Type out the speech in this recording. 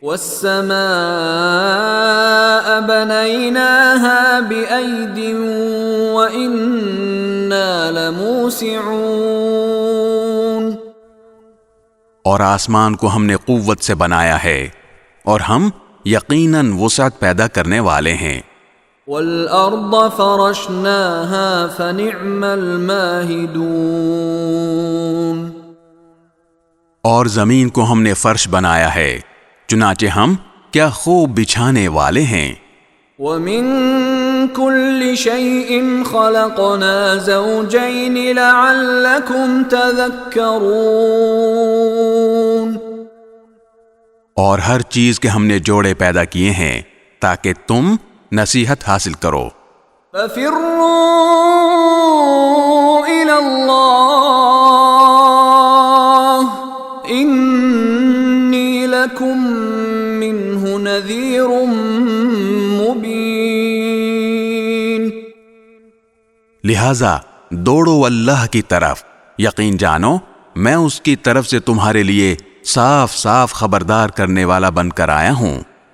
وَالسَّمَاءَ بَنَيْنَاهَا بِأَيْدٍ وَإِنَّا لَمُوسِعُونَ، اور آسمان کو ہم نے قوت سے بنایا ہے اور ہم یقیناً وسعت پیدا کرنے والے ہیں۔ وَالْأَرْضَ فَرَشْنَاهَا فَنِعْمَ الْمَاهِدُونَ، اور زمین کو ہم نے فرش بنایا ہے، چنانچہ ہم کیا خوب بچھانے والے ہیں۔ وَمِن كُلِّ شَيْءٍ خَلَقْنَا زَوْجَيْنِ لَعَلَّكُمْ تَذَكَّرُونَ، اور ہر چیز کے ہم نے جوڑے پیدا کیے ہیں تاکہ تم نصیحت حاصل کرو۔ فَفِرُّوا إِلَى اللَّهِ إِنِّي لَكُمْ مِنْهُ نَذِيرٌ مُبِينٌ، لہذا دوڑو اللہ کی طرف، یقین جانو میں اس کی طرف سے تمہارے لیے صاف صاف خبردار کرنے والا بن کر آیا ہوں۔